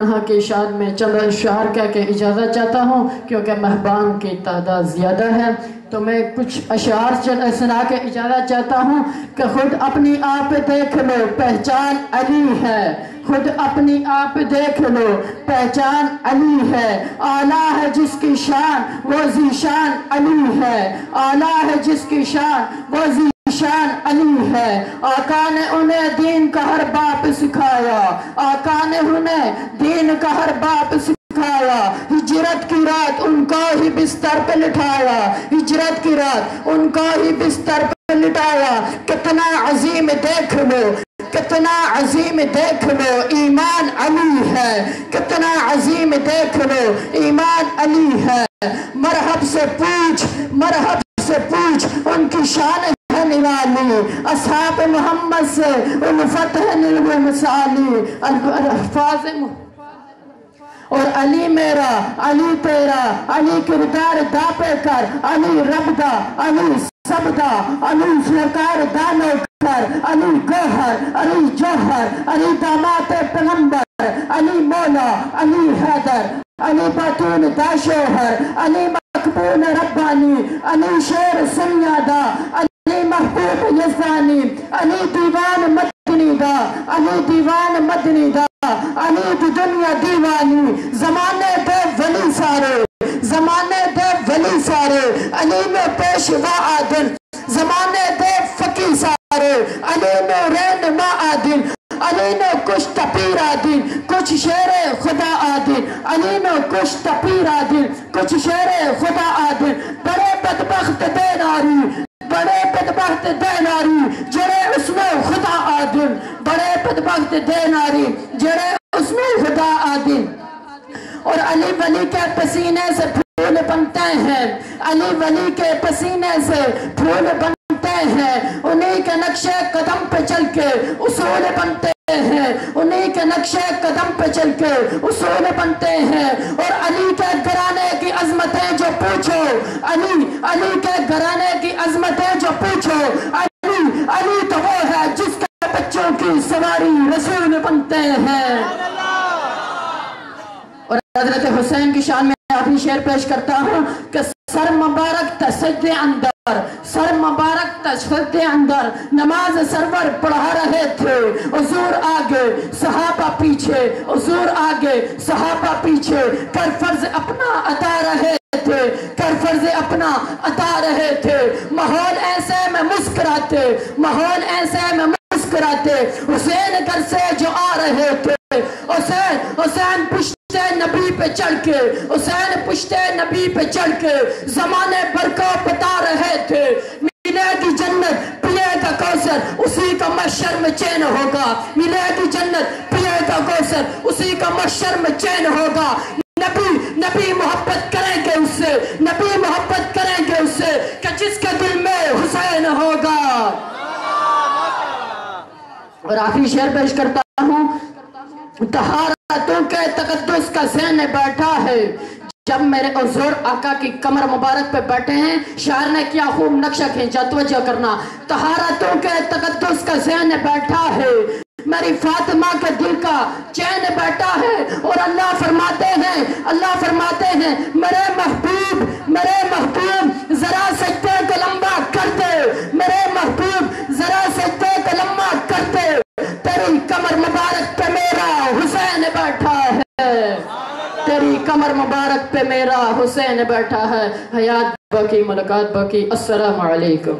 کی شان میں چند اشعار کہہ کے اجازت چاہتا ہوں کیونکہ مہمان کی تعداد زیادہ ہے، تو میں کچھ اشعار سنا کے اجازت چاہتا ہوں کہ خود اپنی آپ دیکھ لو پہچان علی ہے، خود اپنی آپ دیکھ لو پہچان علی ہے، اعلیٰ ہے جس کی شان وہ ذیشان علی ہے، اعلیٰ ہے جس کی شان وہ شان علی ہے، آقا نے انہیں دین کا ہر باپ سکھایا، آقا نے انہیں دین کا ہر باپ سکھایا، ہجرت کی رات ان کو ہی بستر پہ لٹھایا، ہجرت کی رات ان کو ہی بستر پہ لٹھایا، کتنا عظیم دیکھ لو کتنا عظیم دیکھ لو ایمان علی ہے، کتنا عظیم دیکھ لو ایمان علی ہے، مرحب سے پوچھ ان کی شان نرالی، اصحاب محمد سے الفت ہے نرو مثالی، الفاظ اور علی میرا علی تیرا علی کردار دا پہ کر، علی رب دا علی سب دا علی سرکار دانو کر، علی گوہر علی جوہر علی دامات پیغمبر، علی مولا علی حیدر علی باتون دا شوہر، علی مقبول ربانی، علی شیر سمیادہ، علی محبوب یزدانی، علی دیوان مدنی دا، علی دیوان مدنی دا، علی دی دنیا دیوانی، زمانے دے ولی سارے، علی میں پیشوا عادل، زمانے دے فقی سارے، علی میں رہنما عادل، علی نے کچھ تپیر عادل، کچھ شیر خدا عادل، علی نے کچھ تپیر عادل، کچھ شیر خدا عادل، بڑے بدبخت دے ناری جڑے اس میں خدا عادل، بڑے بدبخت دے ناری جڑے اس میں خدا عادل، اور علی ولی کے پسینے سے پھول بنتے ہیں، علی ولی کے پسینے سے پھول بنتے ہیں، انہی کے نقشے قدم پہ چل کے اصول بنتے ہیں، انہی کے نقشے قدم پہ چل کے اصول بنتے ہیں، اور علی کے گھرانے کی عظمتیں جو پوچھو، علی کے گھرانے کی عظمتیں جو پوچھو، علی تو وہ ہے جس کے بچوں کی سواری رسول بنتے ہیں۔ اور حضرت حسین کی شان میں آخری شعر پیش کرتا ہوں کہ سر مبارک تسجدے اندر نماز سرور پڑھا رہے تھے، حضور آگے صحابہ پیچھے، حضور آگے صحابہ پیچھے، کر فرض اپنا ادا رہے تھے، ماحول ایسے میں مسکراتے، حسین گھر سے جو آ رہے تھے، حسین پشتے نبی پہ چڑھ کے زمانے بھر کو بتا رہے تھے، ملے گی جنت پیے گا کوثر اسی کا محشر میں چین ہوگا، ملے گی جنت پیے گا کوثر اسی کا محشر میں چین ہوگا، نبی محبت کریں گے اس سے کہ جس کے دل میں حسین ہوگا۔ اور آخری شعر پیش کرتا ہوں، طہارتوں کے تقدس کا ذہن بیٹھا ہے، جب میرے حضور آقا کی کمر مبارک پہ بیٹھے ہیں، شاعر نے کیا خوب نقشہ کھینچا، توجہ کرنا، طہارتوں کے تقدس کا ذہن بیٹھا ہے، میری فاطمہ کے دل کا چین بیٹھا ہے، اور اللہ فرماتے ہیں میرے محبوب ذرا سجدے کو لمبا کر دے، میرے محبوب ذرا سجدے کو لمبا کر دے، تیری کمر مبارک پہ میرا حسین بیٹھا ہے، تیری کمر مبارک پہ میرا حسین بیٹھا ہے، حیات باقی ملاقات باقی، السلام علیکم۔